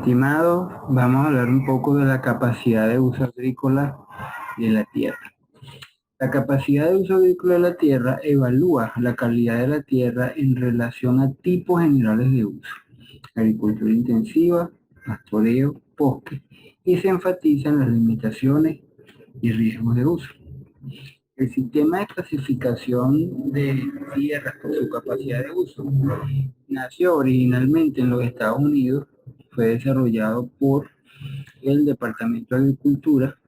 Estimado, vamos a hablar un poco de la capacidad de uso agrícola de la tierra. La capacidad de uso agrícola de la tierra evalúa la calidad de la tierra en relación a tipos generales de uso: agricultura intensiva, pastoreo, bosque, y se enfatizan las limitaciones y riesgos de uso. El sistema de clasificación de tierras por su capacidad de uso nació originalmente en los Estados Unidos. Fue desarrollado por el Departamento de Agricultura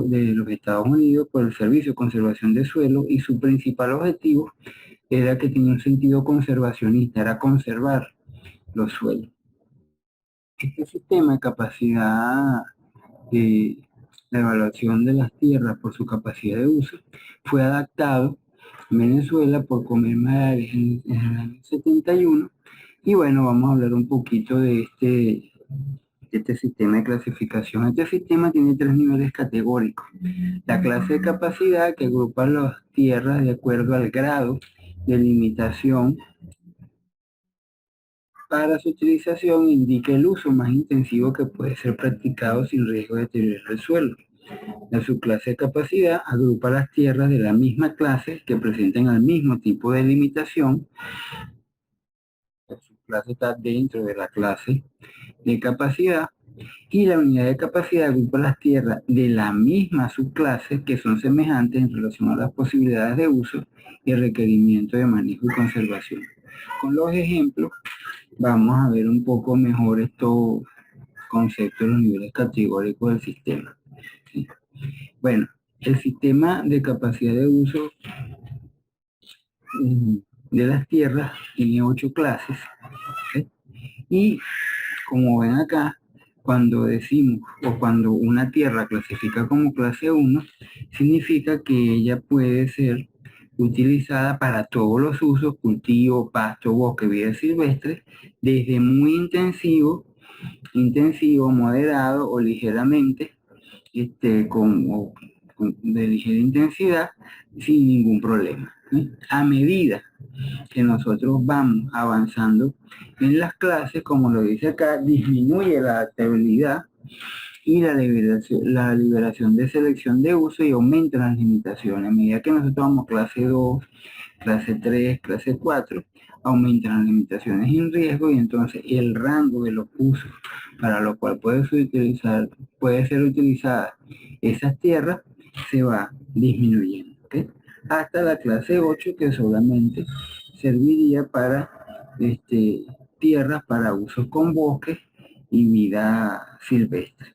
de los Estados Unidos por el Servicio de Conservación de Suelo, y su principal objetivo era que tenía un sentido conservacionista, era conservar los suelos. Este sistema de capacidad de la evaluación de las tierras por su capacidad de uso fue adaptado en Venezuela por Comer Madales en el año 71. Y bueno, vamos a hablar un poquito de este sistema de clasificación. Este sistema tiene tres niveles categóricos: la clase de capacidad, que agrupa las tierras de acuerdo al grado de limitación para su utilización, indica el uso más intensivo que puede ser practicado sin riesgo de deteriorar el suelo. La subclase de capacidad agrupa las tierras de la misma clase que presenten el mismo tipo de limitación. La subclase está dentro de la clase de capacidad. Y la unidad de capacidad agrupa las tierras de la misma subclase que son semejantes en relación a las posibilidades de uso y requerimientos de manejo y conservación. Con los ejemplos vamos a ver un poco mejor estos conceptos de los niveles categóricos del sistema. ¿Sí? Bueno, el sistema de capacidad de uso de las tierras tiene 8 clases. ¿Sí? Y como ven acá, cuando decimos o cuando una tierra clasifica como clase 1, significa que ella puede ser utilizada para todos los usos: cultivo, pasto, bosque, vida silvestre, desde muy intensivo, moderado o ligeramente, de ligera intensidad, sin ningún problema. ¿Sí? A medida que nosotros vamos avanzando en las clases, como lo dice acá, disminuye la adaptabilidad y la liberación de selección de uso, y aumenta las limitaciones. A medida que nosotros vamos clase 2, clase 3, clase 4, aumentan las limitaciones y riesgo, y entonces el rango de los usos para lo cual puede ser utilizada esas tierras se va disminuyendo. ¿Okay? Hasta la clase 8, que solamente serviría para tierras para usos con bosques y vida silvestre.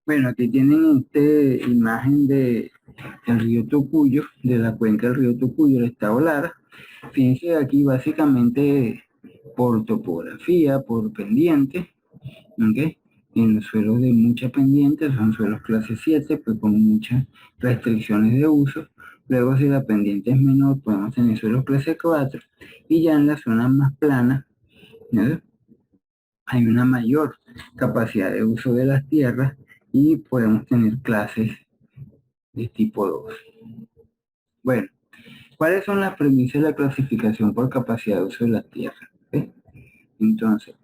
Bueno, aquí tienen imagen del río Tocuyo, de la cuenca del río Tocuyo, el estado Lara. Fíjense aquí básicamente por topografía, por pendiente, ¿okay? En los suelos de mucha pendiente son suelos clase 7, pues con muchas restricciones de uso. Luego, si la pendiente es menor, podemos tener suelos clase 4, y ya en las zonas más planas, ¿no?, hay una mayor capacidad de uso de las tierras y podemos tener clases de tipo 2. Bueno, ¿cuáles son las premisas de la clasificación por capacidad de uso de la tierra? ¿Sí? Entonces,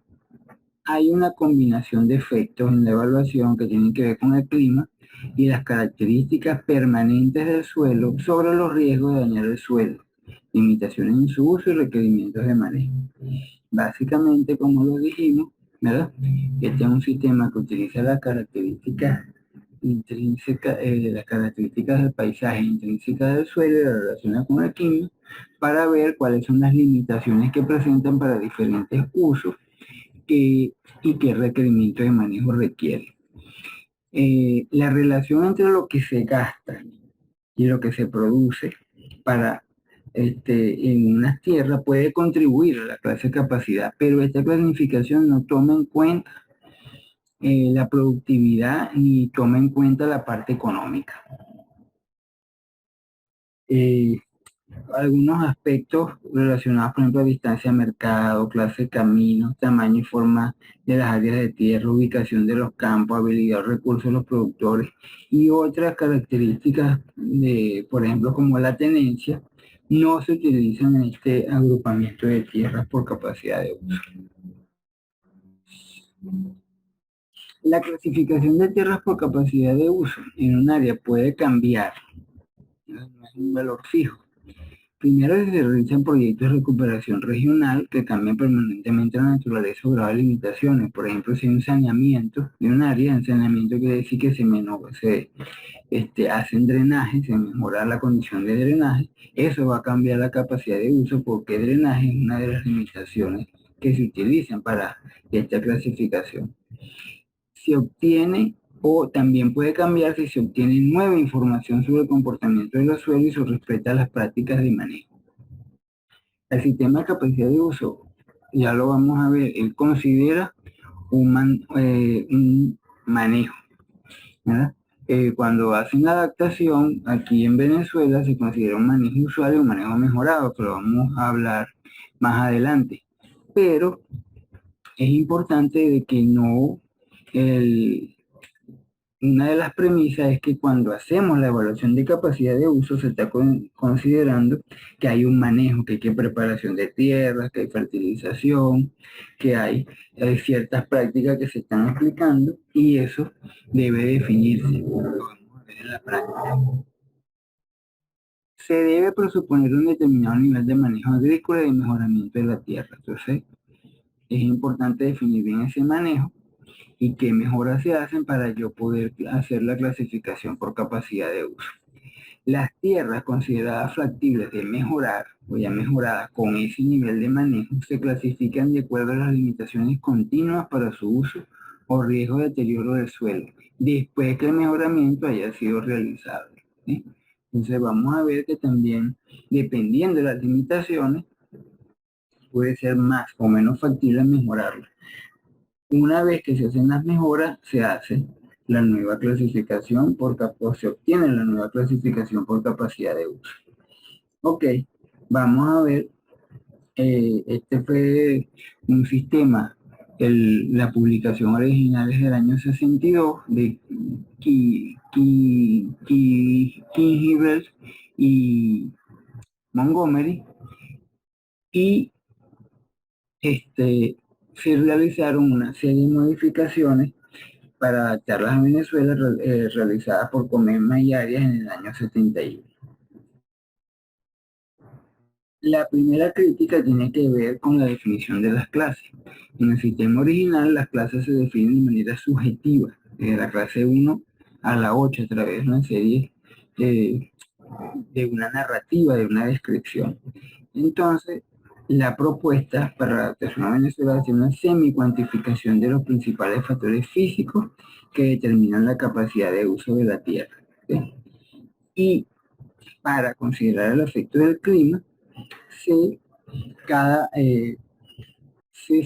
hay una combinación de efectos en la evaluación que tienen que ver con el clima y las características permanentes del suelo sobre los riesgos de dañar el suelo, limitaciones en su uso y requerimientos de manejo. Básicamente, como lo dijimos, ¿verdad? Este es un sistema que utiliza las características intrínsecas, las características del paisaje intrínsecas del suelo y la relaciona con el clima, para ver cuáles son las limitaciones que presentan para diferentes usos y qué requerimiento de manejo requiere. La relación entre lo que se gasta y lo que se produce para en unas tierras puede contribuir a la clase de capacidad, pero esta clasificación no toma en cuenta la productividad ni toma en cuenta la parte económica. Algunos aspectos relacionados, por ejemplo, a distancia de mercado, clase de caminos, tamaño y forma de las áreas de tierra, ubicación de los campos, habilidad o recursos de los productores, y otras características, por ejemplo, como la tenencia, no se utilizan en este agrupamiento de tierras por capacidad de uso. La clasificación de tierras por capacidad de uso en un área puede cambiar, no es un valor fijo. Primero se realizan proyectos de recuperación regional que cambian permanentemente la naturaleza o graves limitaciones. Por ejemplo, si hay un saneamiento de un área, el saneamiento quiere decir que hacen drenaje, se mejora la condición de drenaje, eso va a cambiar la capacidad de uso porque el drenaje es una de las limitaciones que se utilizan para esta clasificación. Se obtiene o también puede cambiar si se obtiene nueva información sobre el comportamiento de los suelos y se respeta las prácticas de manejo. El sistema de capacidad de uso, ya lo vamos a ver, él considera un manejo, ¿verdad? Cuando hacen la adaptación, aquí en Venezuela se considera un manejo usual y un manejo mejorado, que lo vamos a hablar más adelante. Pero es importante de que no, una de las premisas es que cuando hacemos la evaluación de capacidad de uso se está considerando que hay un manejo, que hay preparación de tierras, que hay fertilización, que hay ciertas prácticas que se están aplicando y eso debe definirse. Lo vamos a ver en la práctica. Se debe presuponer un determinado nivel de manejo agrícola y de mejoramiento de la tierra. Entonces, es importante definir bien ese manejo y qué mejoras se hacen para yo poder hacer la clasificación por capacidad de uso. Las tierras consideradas factibles de mejorar o ya mejoradas con ese nivel de manejo se clasifican de acuerdo a las limitaciones continuas para su uso o riesgo de deterioro del suelo, después que el mejoramiento haya sido realizado, ¿sí? Entonces vamos a ver que también, dependiendo de las limitaciones, puede ser más o menos factible mejorarlo. Una vez que se hacen las mejoras, se hace la nueva clasificación o se obtiene la nueva clasificación por capacidad de uso. Ok, vamos a ver, este fue un sistema, la publicación original es del año 62 de Kingivel y Montgomery, y se realizaron una serie de modificaciones para adaptarlas a Venezuela, realizadas por Comema y Arias en el año 71. La primera crítica tiene que ver con la definición de las clases. En el sistema original, las clases se definen de manera subjetiva, desde la clase 1 a la 8, a través de una serie de una narrativa, de una descripción. Entonces, la propuesta para la adaptación a Venezuela es una semi-cuantificación de los principales factores físicos que determinan la capacidad de uso de la tierra, ¿sí? Y para considerar el efecto del clima, se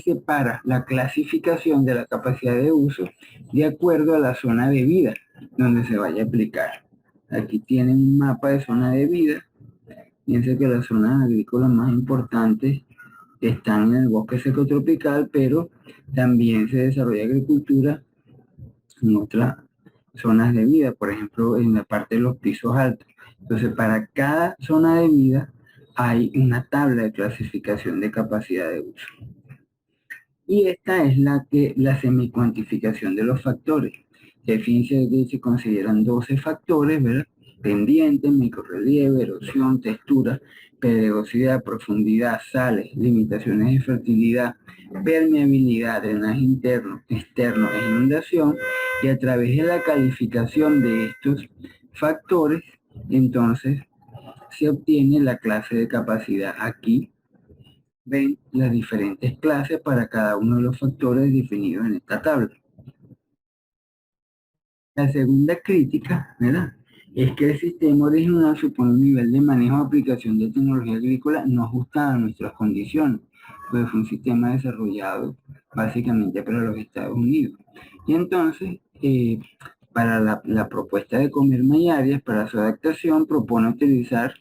separa la clasificación de la capacidad de uso de acuerdo a la zona de vida donde se vaya a aplicar. Aquí tienen un mapa de zona de vida. Piensa que las zonas agrícolas más importantes están en el bosque seco tropical, pero también se desarrolla agricultura en otras zonas de vida, por ejemplo, en la parte de los pisos altos. Entonces, para cada zona de vida hay una tabla de clasificación de capacidad de uso. Y esta es la semicuantificación de los factores. Fíjense que se consideran 12 factores, ¿verdad? Pendiente, microrrelieve, erosión, textura, pedregosidad, profundidad, sales, limitaciones de fertilidad, permeabilidad, drenaje interno, externo e inundación, y a través de la calificación de estos factores, entonces se obtiene la clase de capacidad. Aquí ven las diferentes clases para cada uno de los factores definidos en esta tabla. La segunda crítica, ¿verdad?, es que el sistema original supone un nivel de manejo de aplicación de tecnología agrícola no ajustada a nuestras condiciones, pues fue un sistema desarrollado básicamente para los Estados Unidos. Y entonces, para la propuesta de Comema y Arias, para su adaptación, propone utilizar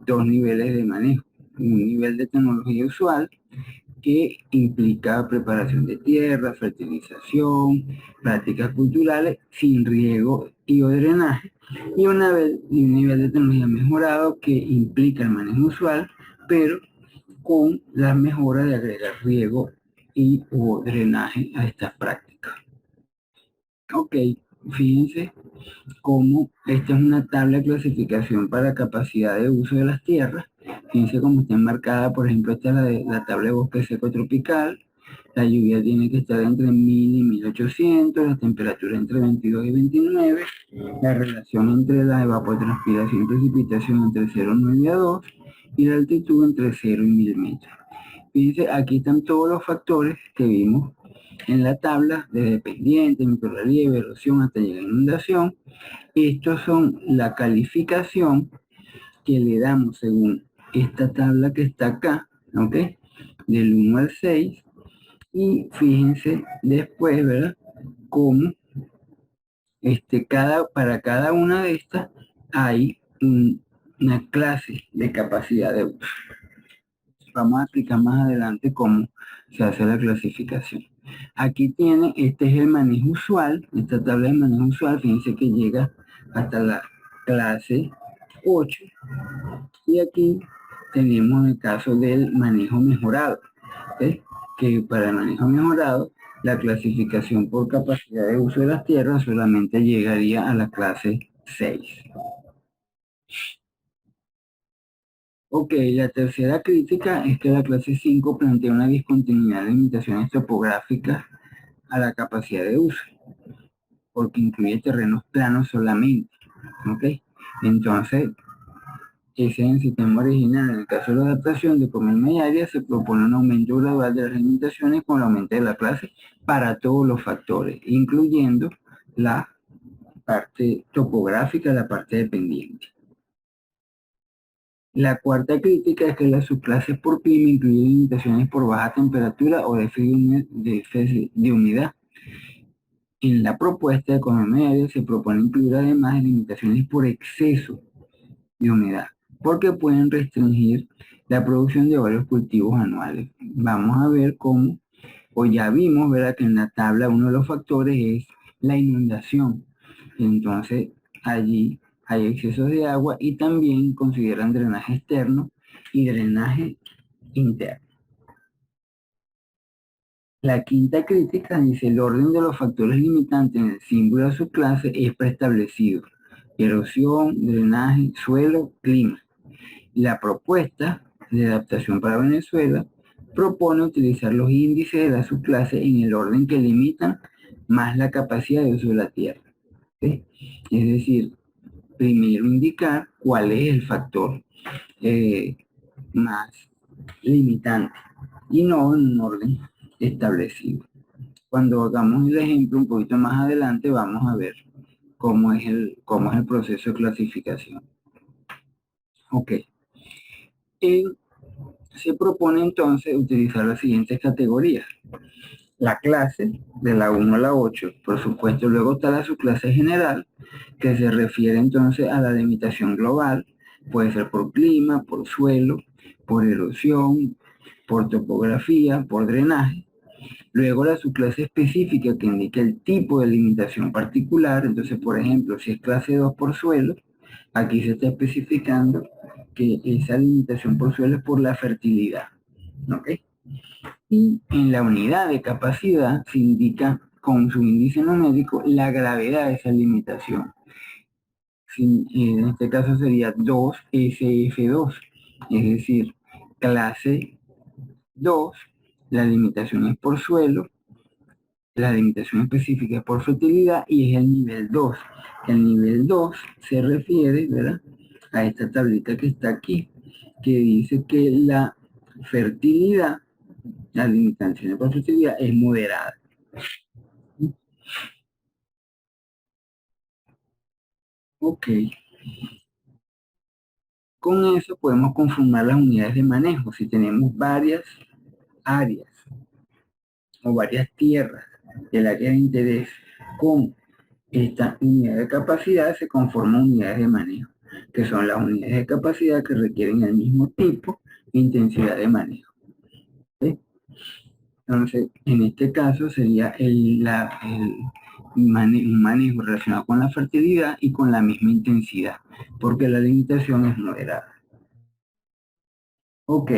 dos niveles de manejo. Un nivel de tecnología usual, que implica preparación de tierra, fertilización, prácticas culturales sin riego y o drenaje, y un nivel de tecnología mejorado que implica el manejo usual, pero con las mejoras de agregar riego y o drenaje a estas prácticas. Ok, fíjense cómo esta es una tabla de clasificación para capacidad de uso de las tierras. Fíjense cómo está enmarcada, por ejemplo, esta es la tabla de bosque seco tropical. La lluvia tiene que estar entre 1000 y 1800, la temperatura entre 22 y 29, la relación entre la evapotranspiración y precipitación entre 0,9 a 2 y la altitud entre 0 y 1000 metros. Fíjense, aquí están todos los factores que vimos en la tabla, desde pendiente, microrrelieve, erosión hasta llegar a inundación. Estos son la calificación que le damos según esta tabla que está acá, ¿ok? Del 1 al 6. Y fíjense después, ¿verdad? Cómo para cada una de estas hay una clase de capacidad de uso. Vamos a explicar más adelante cómo se hace la clasificación. Aquí tiene, este es el manejo usual, esta tabla de manejo usual, fíjense que llega hasta la clase 8. Y aquí tenemos el caso del manejo mejorado, ¿ok? Que para el manejo mejorado, la clasificación por capacidad de uso de las tierras solamente llegaría a la clase 6. Ok, la tercera crítica es que la clase 5 plantea una discontinuidad de limitaciones topográficas a la capacidad de uso, porque incluye terrenos planos solamente, ¿ok? Entonces, ese es el sistema original. En el caso de la adaptación de Comilma y área, se propone un aumento gradual de las limitaciones con el aumento de la clase para todos los factores, incluyendo la parte topográfica, la parte dependiente. La cuarta crítica es que las subclases por clima incluyen limitaciones por baja temperatura o déficit de humedad. En la propuesta de economía aérea se propone incluir además limitaciones por exceso de humedad, porque pueden restringir la producción de varios cultivos anuales. Vamos a ver cómo, o ya vimos, ¿verdad? Que en la tabla uno de los factores es la inundación. Entonces, allí hay excesos de agua y también consideran drenaje externo y drenaje interno. La quinta crítica dice el orden de los factores limitantes en el símbolo de su clase es preestablecido. Erosión, drenaje, suelo, clima. La propuesta de adaptación para Venezuela propone utilizar los índices de la subclase en el orden que limitan más la capacidad de uso de la tierra. ¿Sí? Es decir, primero indicar cuál es el factor más limitante y no en un orden establecido. Cuando hagamos el ejemplo un poquito más adelante vamos a ver cómo es el proceso de clasificación. Ok. Se propone entonces utilizar las siguientes categorías. La clase, de la 1 a la 8, por supuesto. Luego está la subclase general, que se refiere entonces a la limitación global. Puede ser por clima, por suelo, por erosión, por topografía, por drenaje. Luego la subclase específica, que indica el tipo de limitación particular. Entonces, por ejemplo, si es clase 2 por suelo, aquí se está especificando que esa limitación por suelo es por la fertilidad. ¿Ok? Y en la unidad de capacidad se indica con su índice numérico la gravedad de esa limitación. En este caso sería 2SF2, es decir, clase 2, la limitación es por suelo, la limitación específica es por fertilidad y es el nivel 2. El nivel 2 se refiere, ¿verdad?, a esta tablita que está aquí, que dice que la fertilidad, la limitación por fertilidad es moderada. Ok. Con eso podemos conformar las unidades de manejo. Si tenemos varias áreas o varias tierras del área de interés con esta unidad de capacidad, se conforman unidades de manejo, que son las unidades de capacidad que requieren el mismo tipo e intensidad de manejo. ¿Sí? Entonces, en este caso sería un manejo relacionado con la fertilidad y con la misma intensidad, porque la limitación es moderada. Ok,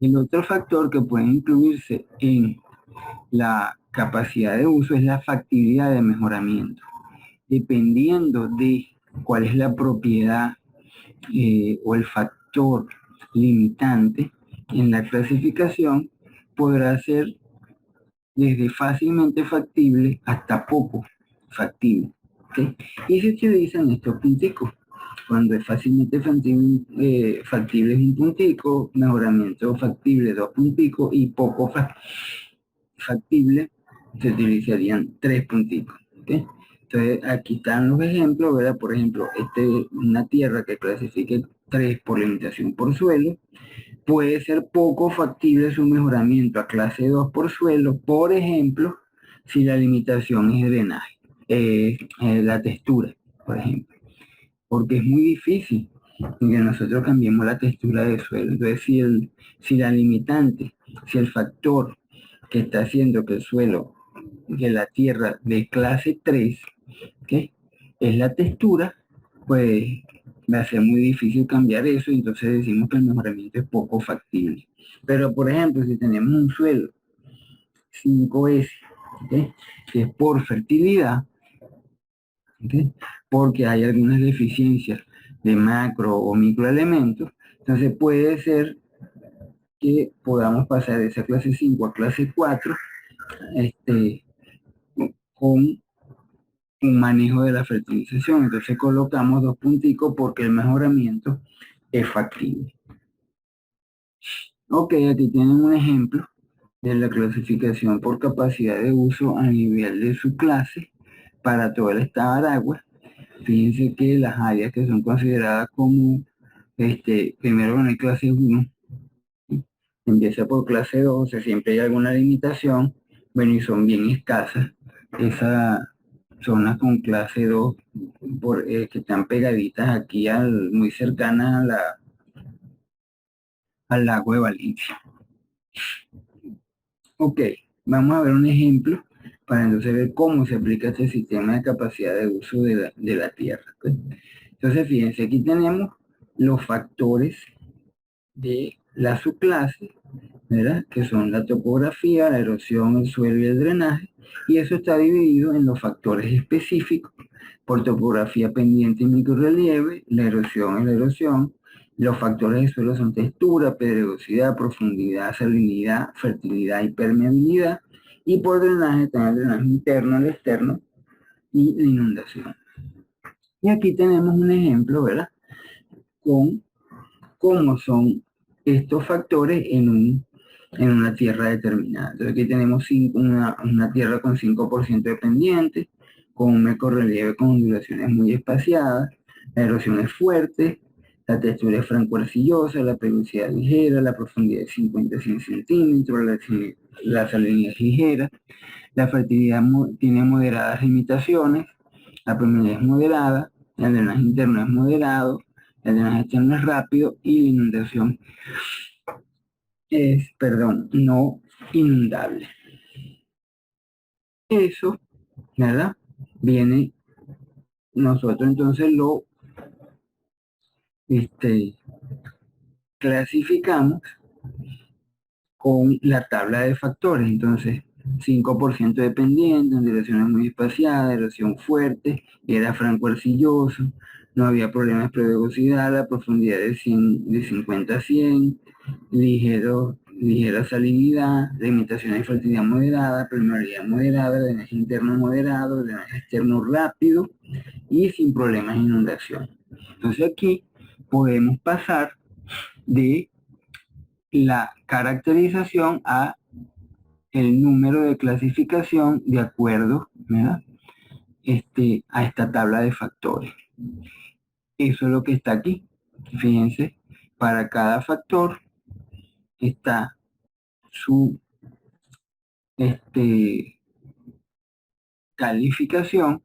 El otro factor que puede incluirse en la capacidad de uso es la factibilidad de mejoramiento. Dependiendo de cuál es la propiedad o el factor limitante en la clasificación, podrá ser desde fácilmente factible hasta poco factible. ¿Okay? Y se utilizan estos punticos. Cuando es fácilmente factible es un puntico, mejoramiento factible 2 punticos y poco factible se utilizarían 3 punticos. ¿Okay? Entonces aquí están los ejemplos, ¿verdad? Por ejemplo, una tierra que clasifique 3 por limitación por suelo, puede ser poco factible su mejoramiento a clase 2 por suelo, por ejemplo, si la limitación es drenaje, la textura, por ejemplo, porque es muy difícil que nosotros cambiemos la textura del suelo. Entonces, si la limitante, si el factor que está haciendo que el suelo, que la tierra de clase 3, ¿okay?, es la textura, pues va a ser muy difícil cambiar eso, y entonces decimos que el mejoramiento es poco factible. Pero, por ejemplo, si tenemos un suelo 5S, ¿okay?, que es por fertilidad, ¿okay?, porque hay algunas deficiencias de macro o microelementos, entonces puede ser que podamos pasar de esa clase 5 a clase 4 con un manejo de la fertilización. Entonces colocamos 2 punticos porque el mejoramiento es factible. Ok, aquí tienen un ejemplo de la clasificación por capacidad de uso a nivel de su clase para todo el estado de Aragua. Fíjense que las áreas que son consideradas como, primero en el clase 1, empieza por clase 2, o sea, siempre hay alguna limitación, bueno, y son bien escasas. Esas zonas con clase 2 que están pegaditas aquí muy cercanas al lago de Valencia. Ok, vamos a ver un ejemplo para entonces ver cómo se aplica este sistema de capacidad de uso de la tierra. ¿Okay? Entonces, fíjense, aquí tenemos los factores de la subclase, ¿verdad?, que son la topografía, la erosión, el suelo y el drenaje, y eso está dividido en los factores específicos por topografía pendiente y microrelieve. La erosión es la erosión, los factores de suelo son textura, pedregosidad, profundidad, salinidad, fertilidad y permeabilidad, y por drenaje está el drenaje interno, el externo y la inundación. Y aquí tenemos un ejemplo, ¿verdad?, con cómo son estos factores en una tierra determinada. Entonces aquí tenemos una tierra con 5% de pendiente, con un microrrelieve con ondulaciones muy espaciadas, la erosión es fuerte, la textura es franco-arcillosa, la periodicidad es ligera, la profundidad es 50 a 100 centímetros, la salinidad es ligera, la fertilidad tiene moderadas limitaciones, la permeabilidad es moderada, el drenaje interno es moderado, el drenaje externo es rápido y la inundación es, no inundable. Eso, ¿verdad?, viene, nosotros entonces lo clasificamos con la tabla de factores. Entonces, 5% de pendiente, ondulaciones muy espaciadas, erosión fuerte, era franco-arcilloso, no había problemas de pedregosidad, la profundidad de 50 a 100, ligera salinidad, limitaciones de fertilidad moderada, permeabilidad moderada, drenaje interno moderado, drenaje externo rápido y sin problemas de inundación. Entonces aquí podemos pasar de la caracterización a el número de clasificación de acuerdo, ¿verdad?, a esta tabla de factores. Eso es lo que está aquí. Fíjense, para cada factor está su calificación,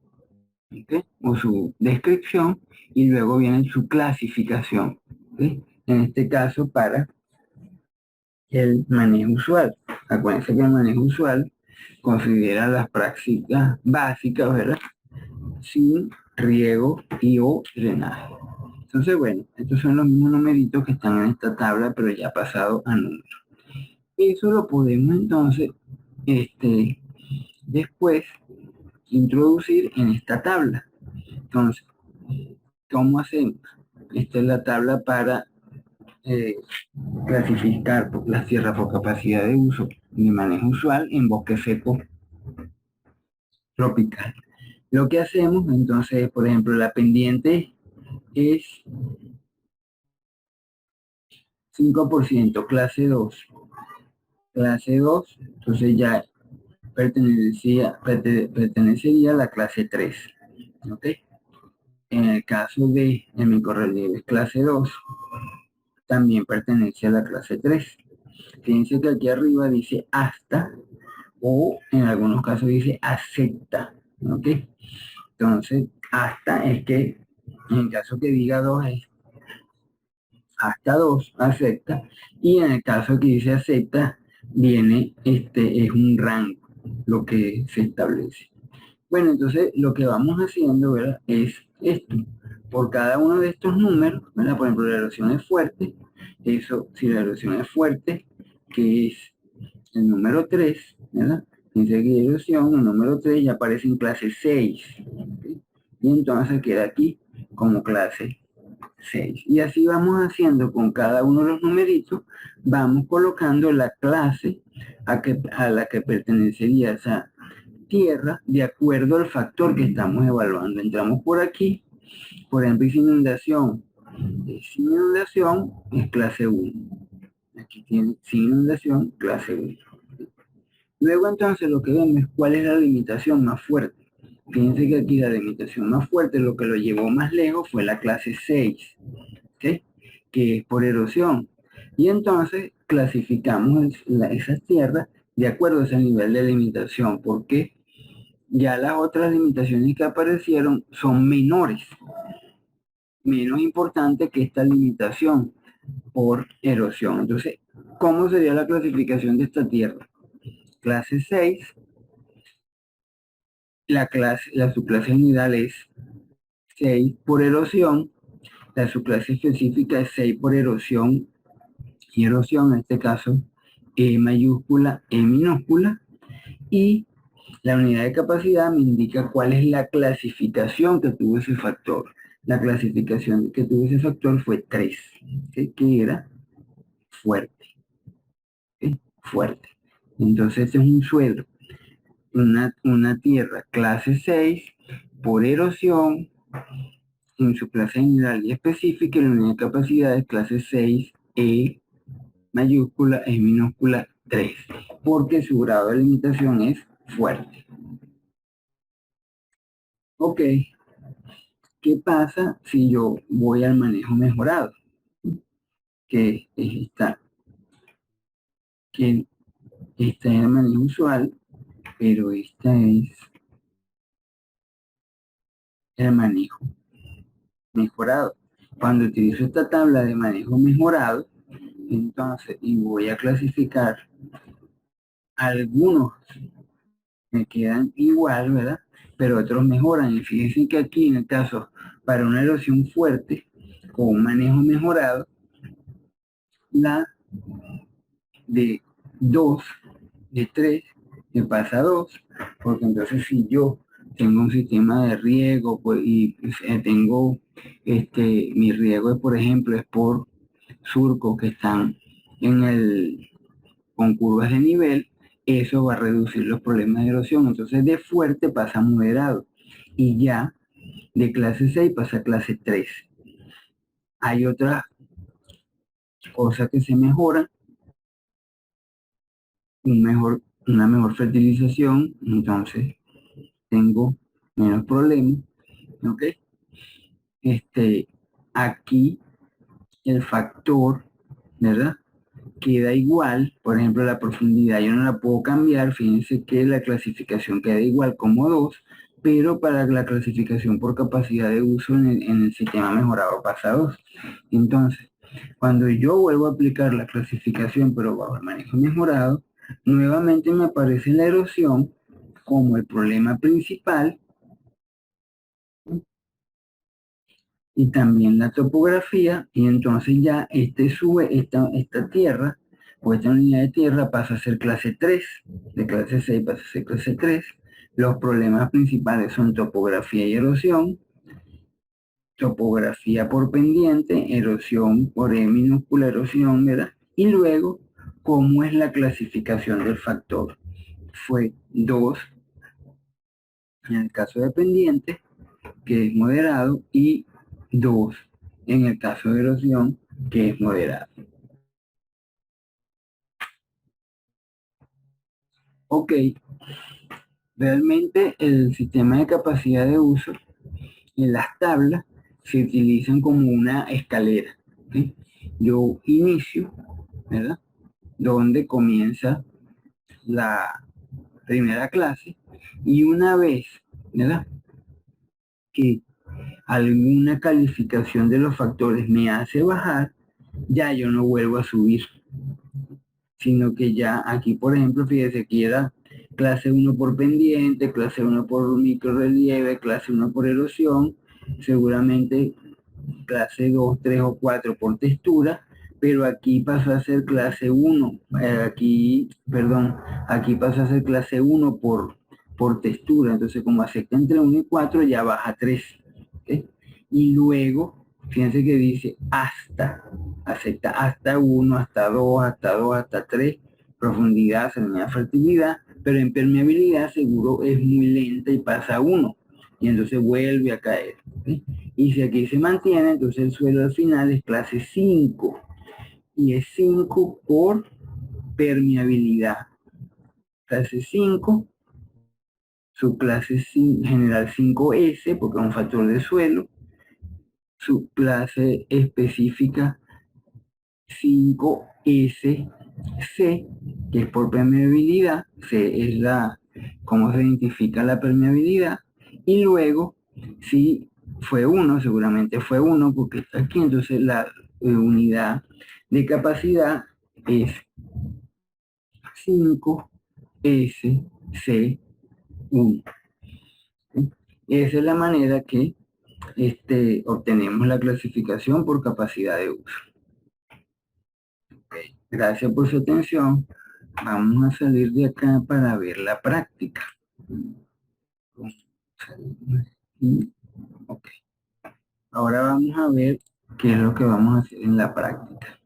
¿okay?, o su descripción, y luego viene su clasificación, ¿okay?, en este caso para el manejo usual. Acuérdense que el manejo usual considera las prácticas básicas, ¿verdad?, sin riego y o drenaje. Entonces, bueno, estos son los mismos numeritos que están en esta tabla, pero ya pasado a números. Eso lo podemos entonces, después introducir en esta tabla. Entonces, ¿cómo hacemos? Esta es la tabla para eh, clasificar las tierras por capacidad de uso de manejo usual en bosque seco tropical. Lo que hacemos entonces, por ejemplo, la pendiente es 5%, clase 2, entonces ya pertenecería a la clase 3, ¿ok? En el caso de microrrelieve clase 2, también pertenece a la clase 3. Fíjense que aquí arriba dice hasta, o en algunos casos dice acepta, ¿ok? Entonces, hasta es que, en el caso que diga 2 es hasta 2 acepta, y en el caso que dice acepta, viene, es un rango, lo que se establece. Bueno, entonces lo que vamos haciendo, ¿verdad? Es esto. Por cada uno de estos números, ¿verdad? Por ejemplo, la erosión es fuerte. Eso, si la erosión es fuerte, que es el número 3, ¿verdad? Dice que erosión, el número 3 ya aparece en clase 6. ¿Ok? Y entonces queda aquí como clase 6. Y así vamos haciendo con cada uno de los numeritos, vamos colocando la clase a la que pertenecería esa tierra de acuerdo al factor que estamos evaluando. Entramos por aquí, por ejemplo, sin inundación. Sin inundación es clase 1. Aquí tiene sin inundación clase 1. Luego entonces lo que vemos es cuál es la limitación más fuerte. Fíjense que aquí la limitación más fuerte, lo que lo llevó más lejos fue la clase 6, ¿okay? Que es por erosión. Y entonces clasificamos esas tierras de acuerdo a ese nivel de limitación, porque ya las otras limitaciones que aparecieron son menores, menos importantes que esta limitación por erosión. Entonces, ¿cómo sería la clasificación de esta tierra? Clase 6, la subclase general es 6 por erosión, la subclase específica es 6 por erosión, y erosión en este caso E mayúscula, E minúscula, y la unidad de capacidad me indica cuál es la clasificación que tuvo ese factor. La clasificación que tuvo ese factor fue 3, ¿sí? Que era fuerte, ¿sí? Fuerte. Entonces este es un suelo, una tierra clase 6 por erosión en su clase general y específica, y la unidad de capacidad es clase 6, E mayúscula, E minúscula 3, porque su grado de limitación es fuerte. Ok, ¿qué pasa si yo voy al manejo mejorado? Que que esta es el manejo usual, pero esta es el manejo mejorado. Cuando utilizo esta tabla de manejo mejorado, entonces, y voy a clasificar algunos, me quedan igual, ¿verdad? Pero otros mejoran. Y fíjense que aquí, en el caso, para una erosión fuerte, con un manejo mejorado, la de 2 de 3 me pasa a 2, porque entonces si yo tengo un sistema de riego, pues, y pues, tengo, mi riego, es, por ejemplo, es por surcos que están con curvas de nivel, eso va a reducir los problemas de erosión. Entonces de fuerte pasa a moderado, y ya de clase 6 pasa a clase 3. Hay otras cosas que se mejoran, una mejor fertilización, entonces tengo menos problemas, ¿ok? Este, aquí el factor, ¿verdad? Queda igual, por ejemplo, la profundidad yo no la puedo cambiar, fíjense que la clasificación queda igual como 2, pero para la clasificación por capacidad de uso en el sistema mejorado pasa a 2. Entonces, cuando yo vuelvo a aplicar la clasificación, pero bajo el manejo mejorado, nuevamente me aparece la erosión como el problema principal, y también la topografía, y entonces ya esta tierra pues esta unidad de tierra pasa a ser clase 3, de clase 6 pasa a ser clase 3. Los problemas principales son topografía y erosión, topografía por pendiente, erosión por E minúscula erosión, ¿verdad? Y luego, ¿cómo es la clasificación del factor? Fue 2 en el caso de pendiente, que es moderado, y 2 en el caso de erosión, que es moderado. Ok, realmente el sistema de capacidad de uso en las tablas se utilizan como una escalera. ¿Sí? Yo inicio, ¿verdad? Donde comienza la primera clase y una vez, ¿verdad? Que alguna calificación de los factores me hace bajar, ya yo no vuelvo a subir, sino que ya aquí, por ejemplo, fíjese, aquí era clase 1 por pendiente, clase 1 por micro relieve, clase 1 por erosión, seguramente clase 2, 3 o 4 por textura, pero aquí pasó a ser clase 1, aquí pasa a ser clase 1 por textura, entonces como acepta entre 1 y 4 ya baja a 3, ¿okay? Y luego, fíjense que dice hasta, acepta hasta 1, hasta 2, hasta 2, hasta 3, profundidad, salinidad, fertilidad, pero en permeabilidad seguro es muy lenta y pasa a 1, y entonces vuelve a caer. ¿Sí? Y si aquí se mantiene, entonces el suelo al final es clase 5, y es 5 por permeabilidad. Clase 5, su clase general 5S, porque es un factor de suelo, su clase específica 5SC, que es por permeabilidad, C es cómo se identifica la permeabilidad, y luego, si fue 1, seguramente fue 1, porque está aquí, entonces la unidad de capacidad es 5SC1. ¿Sí? Esa es la manera que obtenemos la clasificación por capacidad de uso. Okay. Gracias por su atención. Vamos a salir de acá para ver la práctica. Okay. Ahora vamos a ver qué es lo que vamos a hacer en la práctica.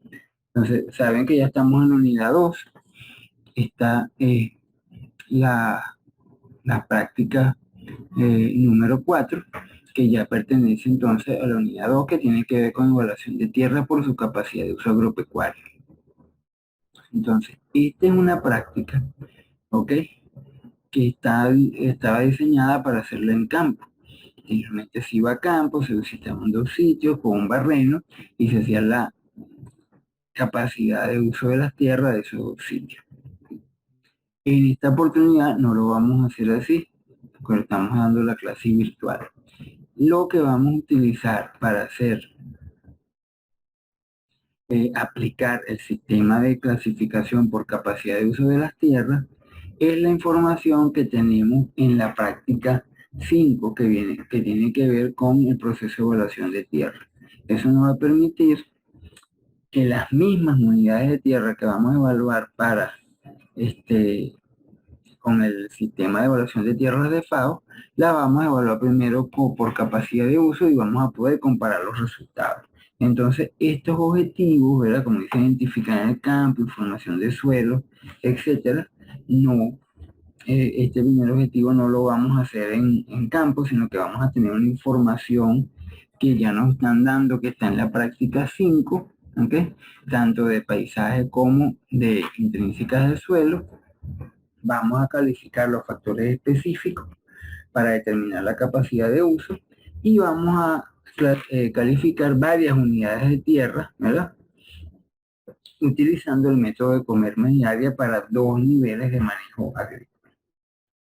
Entonces, saben que ya estamos en la unidad 2. Está la práctica número 4, que ya pertenece entonces a la unidad 2, que tiene que ver con evaluación de tierra por su capacidad de uso agropecuario. Entonces, esta es una práctica, ¿ok? Que estaba diseñada para hacerla en campo. Anteriormente se iba a campo, se visitaban 2 sitios con un barreno y se hacía la capacidad de uso de las tierras de esos 2 sitios. En esta oportunidad no lo vamos a hacer así, porque estamos dando la clase virtual. Lo que vamos a utilizar para aplicar el sistema de clasificación por capacidad de uso de las tierras es la información que tenemos en la práctica 5, que tiene que ver con el proceso de evaluación de tierra. Eso nos va a permitir que las mismas unidades de tierra que vamos a evaluar con el sistema de evaluación de tierras de FAO, la vamos a evaluar primero por capacidad de uso y vamos a poder comparar los resultados. Entonces, estos objetivos, ¿verdad? Como dice, identificar en el campo, información de suelo, etcétera, no, este primer objetivo no lo vamos a hacer en campo, sino que vamos a tener una información que ya nos están dando, que está en la práctica 5, ¿okay? Tanto de paisaje como de intrínsecas del suelo. Vamos a calificar los factores específicos para determinar la capacidad de uso y vamos a calificar varias unidades de tierra, ¿verdad? Utilizando el método de comer mediaria para 2 niveles de manejo agrícola.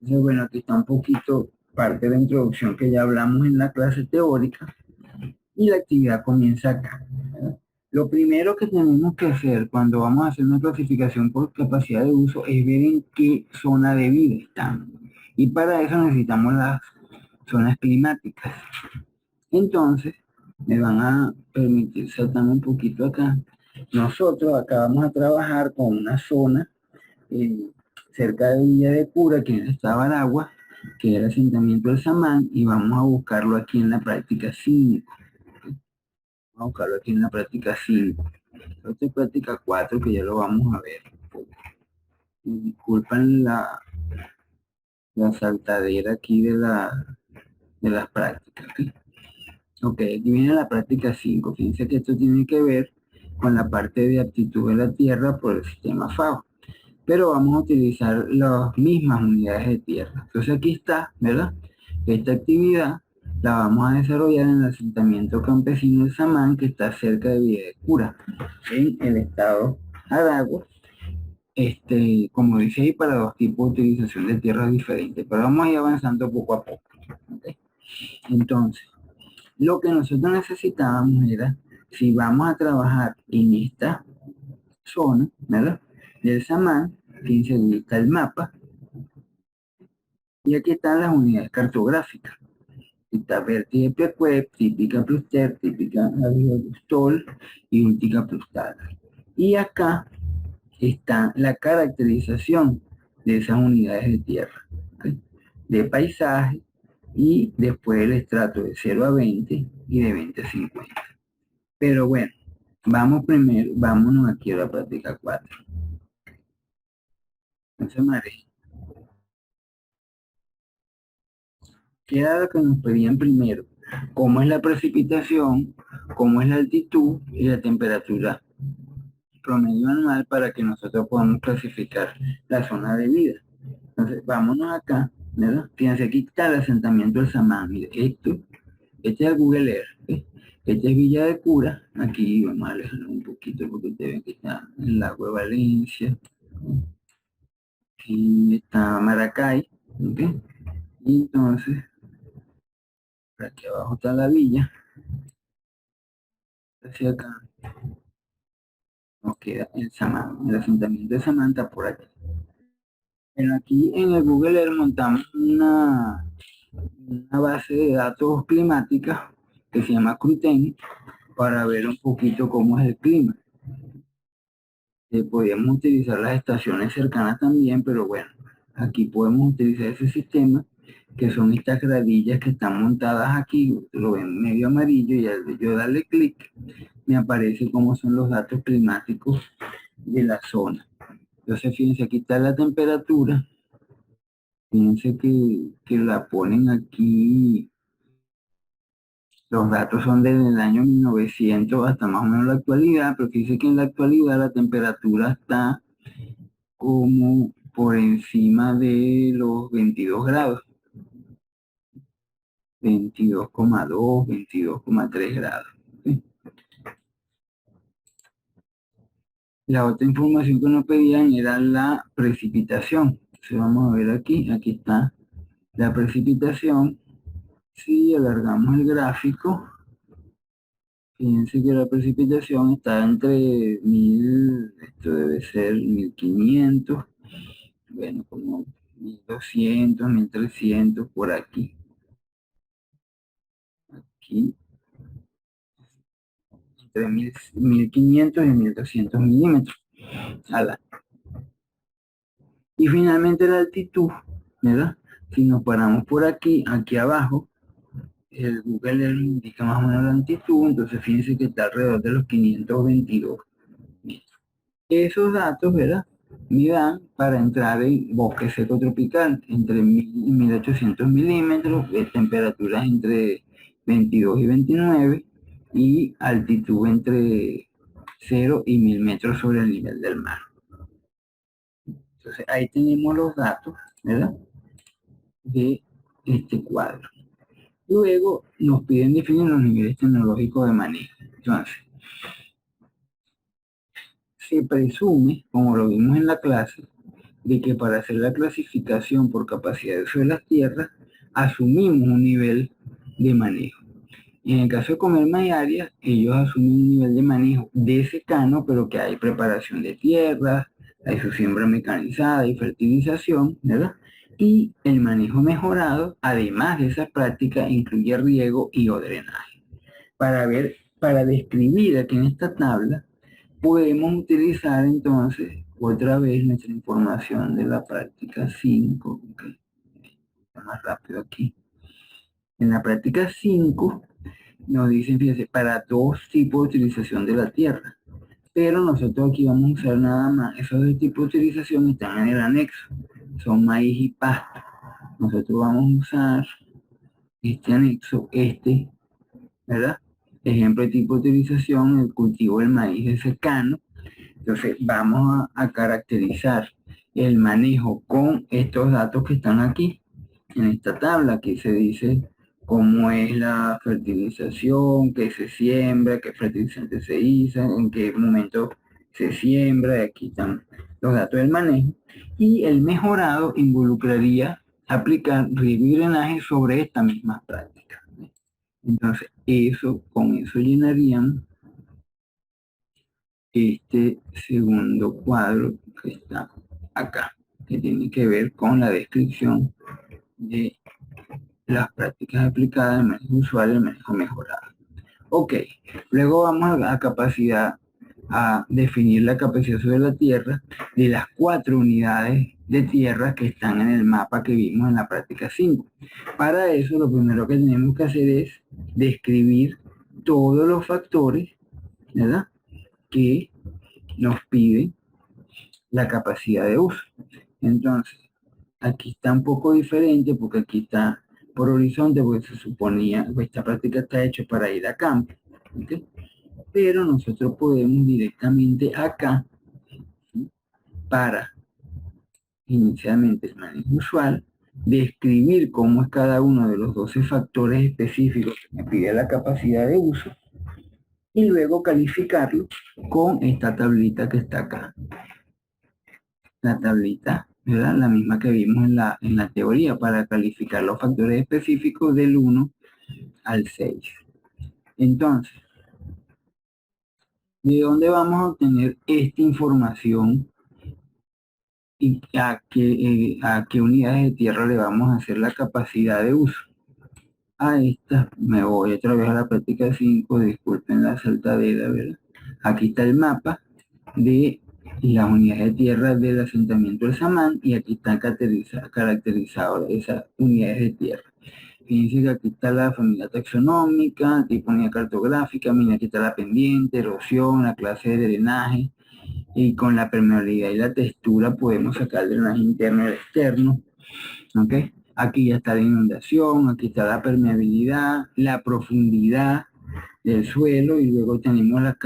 Entonces, bueno, aquí está un poquito parte de la introducción que ya hablamos en la clase teórica y la actividad comienza acá, ¿verdad? Lo primero que tenemos que hacer cuando vamos a hacer una clasificación por capacidad de uso es ver en qué zona de vida están. Y para eso necesitamos las zonas climáticas. Entonces, me van a permitir saltar un poquito acá. Nosotros acá vamos a trabajar con una zona eh, cerca de Villa de Cura, que estaba el agua, que era el asentamiento del Samán, y vamos a buscarlo aquí en la práctica 5. Vamos a buscarlo aquí en la práctica 5. Esta es práctica 4 que ya lo vamos a ver. Disculpan la saltadera aquí de las prácticas. ¿Ok? Ok, aquí viene la práctica 5. Fíjense que esto tiene que ver con la parte de aptitud de la tierra por el sistema FAO. Pero vamos a utilizar las mismas unidades de tierra. Entonces aquí está, ¿verdad? Esta actividad la vamos a desarrollar en el asentamiento campesino de Samán, que está cerca de Villa de Cura, en el estado Aragua. Como dice ahí, para dos tipos de utilización de tierras diferentes. Pero vamos a ir avanzando poco a poco. ¿Ok? Entonces, lo que nosotros necesitábamos era, si vamos a trabajar en esta zona, ¿verdad? Del Samán, fíjense, ahí está el mapa, y aquí están las unidades cartográficas. Está Verti Web, típica Pluster, típica Stol y Últica Plustal. Y acá está la caracterización de esas unidades de tierra, ¿okay? De paisaje, y después el estrato de 0 a 20 y de 20 a 50. Pero bueno, vamos primero, vámonos aquí a la práctica 4. No se maree. ¿Qué era lo que nos pedían primero? ¿Cómo es la precipitación? ¿Cómo es la altitud y la temperatura promedio anual para que nosotros podamos clasificar la zona de vida? Entonces, vámonos acá, ¿verdad? Fíjense, aquí está el asentamiento del Samán. Mire, este es el Google Earth, ¿sí? Este es Villa de Cura. Aquí vamos a alejarnos un poquito porque ustedes ven que está el lago de Valencia. Aquí está Maracay, ¿ok? Y entonces, por aquí abajo está la villa. Hacia acá nos queda el Samán, el asentamiento de Samantha por aquí. Pero aquí en el Google Earth montamos una base de datos climática que se llama Cruten para ver un poquito cómo es el clima. Podríamos utilizar las estaciones cercanas también, pero bueno, aquí podemos utilizar ese sistema, que son estas gradillas que están montadas aquí, lo ven medio amarillo, y al yo darle clic, me aparece cómo son los datos climáticos de la zona. Entonces, fíjense, aquí está la temperatura. Fíjense que la ponen aquí. Los datos son desde el año 1900 hasta más o menos la actualidad, pero fíjense que en la actualidad la temperatura está como por encima de los 22 grados. 22,2, 22,3 grados. ¿Sí? La otra información que nos pedían era la precipitación. Entonces vamos a ver aquí está la precipitación. Si alargamos el gráfico, fíjense que la precipitación está entre 1000, esto debe ser 1500, bueno, como 1200, 1300 por aquí. Aquí, entre 1500 y 1200 milímetros al año. Y finalmente la altitud, ¿verdad? Si nos paramos por aquí abajo, el Google Earth indica más o menos la altitud, entonces fíjense que está alrededor de los 522 metros. Esos datos, ¿verdad? Me dan para entrar en bosque seco tropical entre 1000 y 1800 milímetros, de temperaturas entre 22 y 29 y altitud entre 0 y 1000 metros sobre el nivel del mar. Entonces ahí tenemos los datos, ¿verdad? De este cuadro. Luego nos piden definir los niveles tecnológicos de manejo. Entonces, se presume, como lo vimos en la clase, de que para hacer la clasificación por capacidad de uso de las tierras, asumimos un nivel de manejo. Y en el caso de Comerma y Arias, ellos asumen un nivel de manejo de secano, pero que hay preparación de tierras, hay su siembra mecanizada y fertilización, ¿verdad? Y el manejo mejorado, además de esas prácticas, incluye riego y o drenaje. Para describir aquí en esta tabla podemos utilizar entonces otra vez nuestra información de la práctica 5. Okay. Más rápido aquí. En la práctica 5 nos dicen, fíjense, para dos tipos de utilización de la tierra. Pero nosotros aquí vamos a usar nada más. Esos dos tipos de utilización están en el anexo. Son maíz y pasto. Nosotros vamos a usar este anexo, ¿verdad? Ejemplo de tipo de utilización, el cultivo del maíz de secano. Entonces vamos a caracterizar el manejo con estos datos que están aquí en esta tabla. Aquí se dice cómo es la fertilización, qué se siembra, qué fertilizante se hizo, en qué momento se siembra. Aquí están los datos del manejo. Y el mejorado involucraría aplicar riego y drenaje sobre esta misma práctica. Entonces, con eso llenaríamos este segundo cuadro que está acá, que tiene que ver con la descripción de las prácticas aplicadas, el manejo usual y el manejo mejorado. Ok, luego vamos a capacidad, a definir la capacidad sobre la tierra de las 4 unidades de tierra que están en el mapa que vimos en la práctica 5. Para eso, lo primero que tenemos que hacer es describir todos los factores, ¿verdad?, que nos piden la capacidad de uso. Entonces, aquí está un poco diferente porque aquí está por horizonte, porque se suponía que esta práctica está hecha para ir a campo. ¿Okay? Pero nosotros podemos directamente acá, ¿sí?, para inicialmente el manejo usual, describir cómo es cada uno de los 12 factores específicos que me pide la capacidad de uso y luego calificarlo con esta tablita que está acá. La tablita, ¿verdad?, la misma que vimos en la teoría para calificar los factores específicos del 1 al 6. Entonces, ¿de dónde vamos a obtener esta información y a qué unidades de tierra le vamos a hacer la capacidad de uso? A esta, me voy otra vez a la práctica 5, disculpen la saltadera, ¿verdad? Aquí está el mapa de las unidades de tierra del asentamiento del Samán y aquí están caracterizadas esas unidades de tierra. Fíjense que aquí está la familia taxonómica, tipo unidad cartográfica, mira, aquí está la pendiente, erosión, la clase de drenaje, y con la permeabilidad y la textura podemos sacar el drenaje interno y el externo. ¿Ok? Aquí ya está la inundación, aquí está la permeabilidad, la profundidad del suelo y luego tenemos las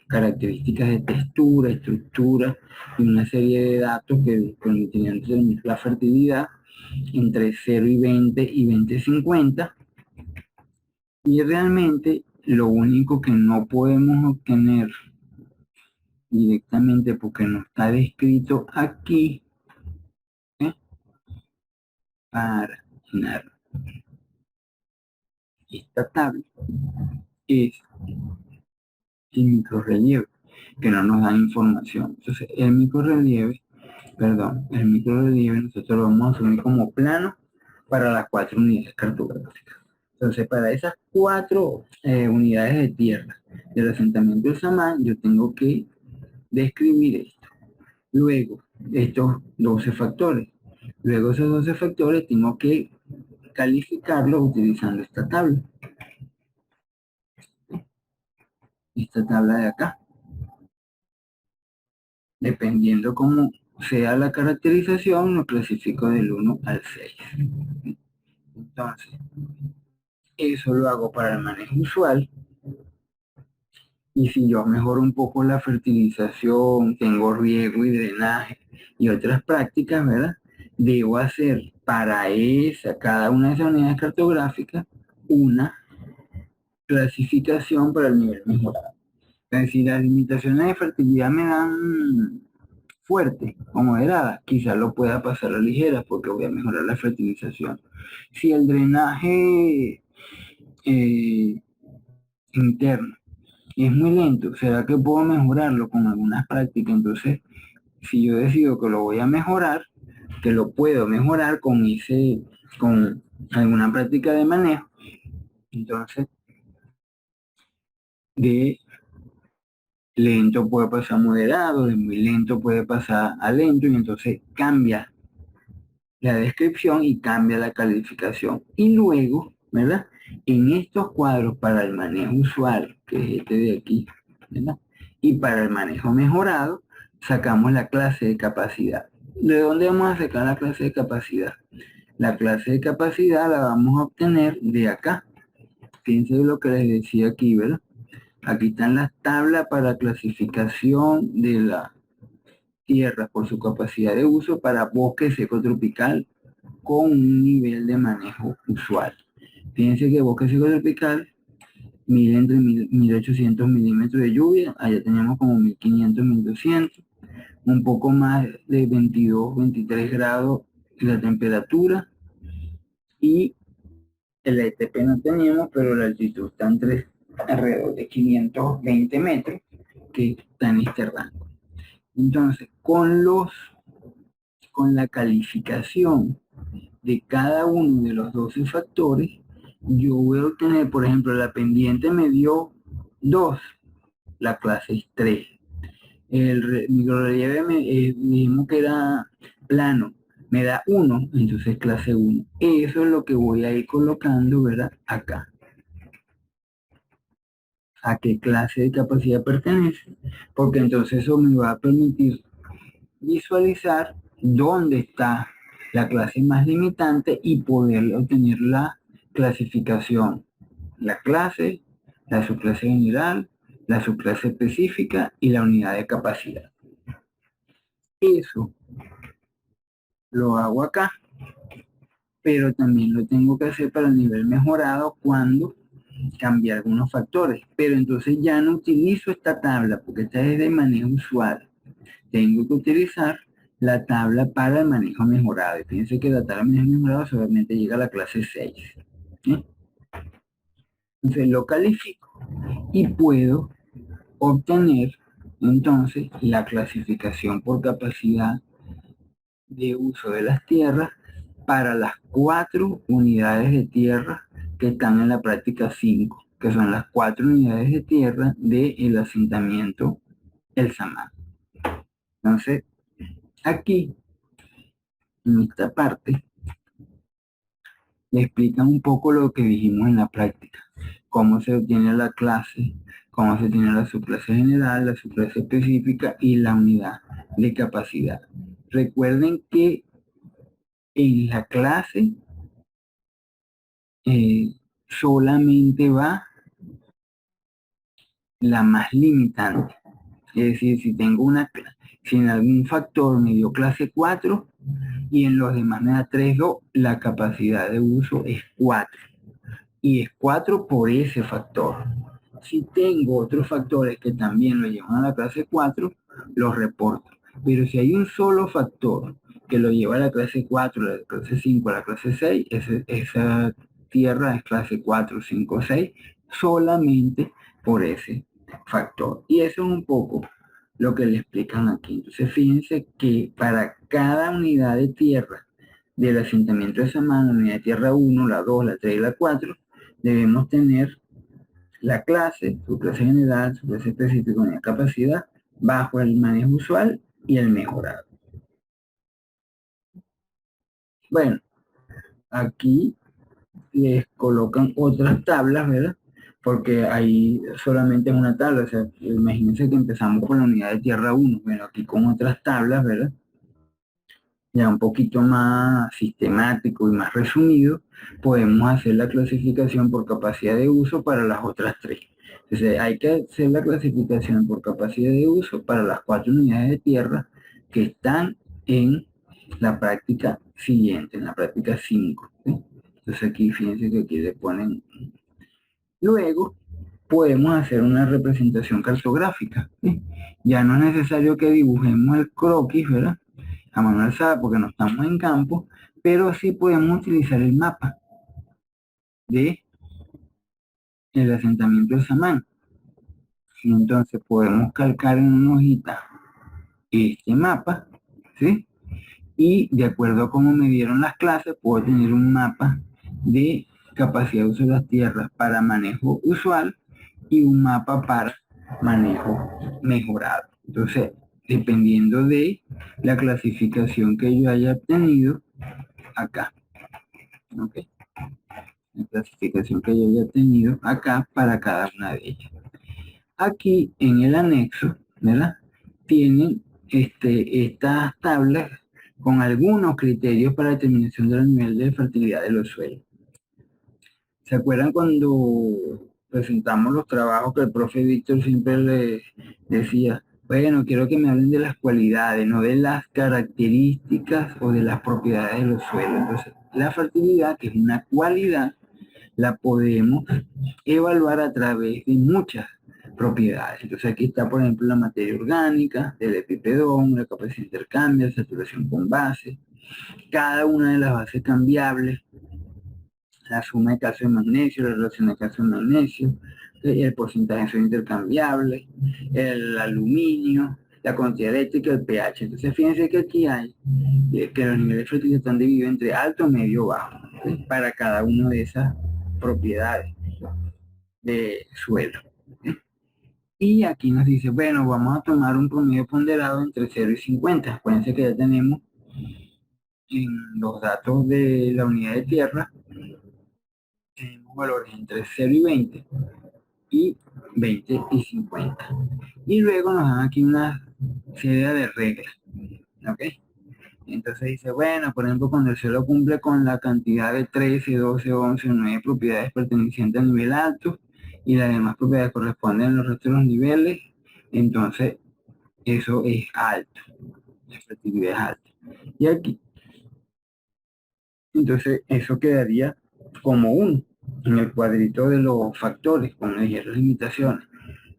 características de textura, estructura y una serie de datos que permitirían determinar la fertilidad entre 0 y 20 y 20-50. Y realmente lo único que no podemos obtener directamente porque no está descrito aquí, ¿eh?, para llenar esta tabla es el microrrelieve, que no nos dan información. Entonces, el microrrelieve nosotros lo vamos a asumir como plano para las 4 unidades cartográficas. Entonces, para esas 4 unidades de tierra del asentamiento del Samán, yo tengo que describir esto. Luego, estos 12 factores. Luego, esos 12 factores tengo que calificarlos utilizando esta tabla. Esta tabla de acá. Dependiendo cómo sea la caracterización, lo clasifico del 1 al 6. Entonces, eso lo hago para el manejo usual. Y si yo mejoro un poco la fertilización, tengo riego y drenaje y otras prácticas, ¿verdad?, debo hacer para cada una de esas unidades cartográficas una clasificación para el nivel mejorado. Es decir, las limitaciones de fertilidad me dan fuerte o moderada, quizás lo pueda pasar a ligera porque voy a mejorar la fertilización. Si el drenaje interno es muy lento, ¿será que puedo mejorarlo con algunas prácticas? Entonces, si yo decido que lo voy a mejorar, que lo puedo mejorar con alguna práctica de manejo, entonces de lento puede pasar a moderado, de muy lento puede pasar a lento, y entonces cambia la descripción y cambia la calificación. Y luego, ¿verdad? En estos cuadros para el manejo usual, que es este de aquí, ¿verdad? Y para el manejo mejorado, sacamos la clase de capacidad. ¿De dónde vamos a sacar la clase de capacidad? La clase de capacidad la vamos a obtener de acá. Fíjense lo que les decía aquí, ¿verdad? Aquí están las tablas para clasificación de la tierra por su capacidad de uso para bosque seco tropical con un nivel de manejo usual. Fíjense que bosque seco tropical mide entre 1800 milímetros de lluvia, allá tenemos como 1500, 1200, un poco más de 22, 23 grados la temperatura, y el ITP no teníamos, pero la altitud está entre alrededor de 520 metros, que está en este rango. Entonces, con la calificación de cada uno de los 12 factores, yo voy a obtener, por ejemplo, la pendiente me dio 2, la clase es 3. El microrelieve dijimos que era plano, me da 1, entonces clase 1. Eso es lo que voy a ir colocando, ¿verdad? Acá. ¿A qué clase de capacidad pertenece? Porque entonces eso me va a permitir visualizar dónde está la clase más limitante y poder obtener la clasificación, la clase, la subclase general, la subclase específica y la unidad de capacidad. Eso lo hago acá, pero también lo tengo que hacer para el nivel mejorado cuando cambie algunos factores. Pero entonces ya no utilizo esta tabla porque esta es de manejo usual. Tengo que utilizar la tabla para el manejo mejorado. Y fíjense que la tabla de manejo mejorado solamente llega a la clase 6. ¿Sí? Entonces lo califico y puedo obtener entonces la clasificación por capacidad de uso de las tierras para las 4 unidades de tierra que están en la práctica 5, que son las 4 unidades de tierra del asentamiento El Samán. Entonces, aquí, en esta parte, le explican un poco lo que dijimos en la práctica, cómo se obtiene la clase, cómo se tiene la subclase general, la subclase específica y la unidad de capacidad. Recuerden que en la clase solamente va la más limitante. Es decir, si tengo si en algún factor me dio clase 4 y en los demás me da 3,2, la capacidad de uso es 4. Y es 4 por ese factor. Si tengo otros factores que también lo llevan a la clase 4, los reporto. Pero si hay un solo factor que lo lleva a la clase 4, a la clase 5, a la clase 6, esa tierra es clase 4, 5, 6, solamente por ese factor. Y eso es un poco lo que le explican aquí. Entonces fíjense que para cada unidad de tierra del asentamiento de Samán, la unidad de tierra 1, la 2, la 3 y la 4, debemos tener la clase, su clase general, su clase específica, unidad de capacidad, bajo el manejo usual y el mejorado. Bueno, aquí les colocan otras tablas, ¿verdad? Porque ahí solamente es una tabla, o sea, imagínense que empezamos con la unidad de tierra 1, bueno, aquí con otras tablas, ¿verdad? Ya un poquito más sistemático y más resumido, podemos hacer la clasificación por capacidad de uso para las otras 3. Entonces hay que hacer la clasificación por capacidad de uso para las 4 unidades de tierra que están en la práctica siguiente, en la práctica 5. ¿Sí? Entonces aquí fíjense que aquí le ponen. Luego podemos hacer una representación cartográfica. ¿Sí? Ya no es necesario que dibujemos el croquis, ¿verdad? A mano alzada porque no estamos en campo, pero sí podemos utilizar el mapa de el asentamiento de Samán. Y entonces podemos calcar en una hojita este mapa, ¿sí? Y de acuerdo a cómo me dieron las clases, puedo tener un mapa de capacidad de uso de las tierras para manejo usual y un mapa para manejo mejorado. Entonces, dependiendo de la clasificación que yo haya obtenido acá, ¿ok? La clasificación que yo haya tenido acá para cada una de ellas. Aquí en el anexo, ¿verdad? Tienen estas tablas con algunos criterios para determinación del nivel de fertilidad de los suelos. ¿Se acuerdan cuando presentamos los trabajos que el profe Víctor siempre le decía? Bueno, quiero que me hablen de las cualidades, no de las características o de las propiedades de los suelos. Entonces, la fertilidad, que es una cualidad, la podemos evaluar a través de muchas propiedades. Entonces aquí está, por ejemplo, la materia orgánica, del epipedón, la capacidad de intercambio, saturación con base, cada una de las bases cambiables, la suma de calcio y magnesio, la relación de calcio y magnesio, el porcentaje son intercambiables, el aluminio, la cantidad eléctrica, el pH. Entonces fíjense que aquí hay que los niveles de fertilidad están divididos entre alto, medio, bajo, ¿sí? Para cada una de esas propiedades de suelo. ¿Sí? Y aquí nos dice, bueno, vamos a tomar un promedio ponderado entre 0 y 50. Acuérdense que ya tenemos en los datos de la unidad de tierra, tenemos valores entre 0 y 20 y 20 y 50. Y luego nos dan aquí una serie de reglas. ¿Ok? Entonces dice, bueno, por ejemplo, cuando el suelo cumple con la cantidad de 13, 12, 11 o 9 propiedades pertenecientes al nivel alto y las demás propiedades corresponden a los restos de los niveles, entonces eso es alto, la fertilidad es alta. Y aquí, entonces eso quedaría como 1 en el cuadrito de los factores, como dije, las limitaciones.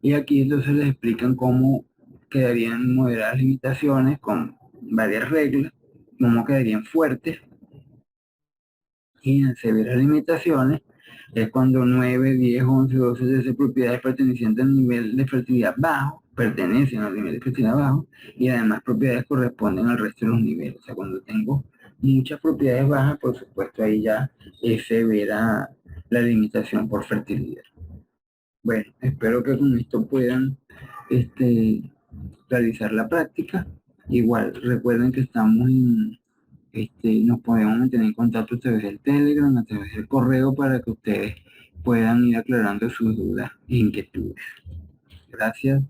Y aquí entonces les explican cómo quedarían moderadas limitaciones con varias reglas, cómo quedarían fuertes y en severas limitaciones es cuando 9, 10, 11, 12 de esas propiedades pertenecientes al nivel de fertilidad bajo pertenecen al nivel de fertilidad bajo y además propiedades corresponden al resto de los niveles. O sea, cuando tengo muchas propiedades bajas, por supuesto ahí ya es severa la limitación por fertilidad. Bueno, espero que con esto puedan realizar la práctica. Igual, recuerden que estamos en, nos podemos mantener en contacto a través del Telegram, a través del correo para que ustedes puedan ir aclarando sus dudas e inquietudes. Gracias.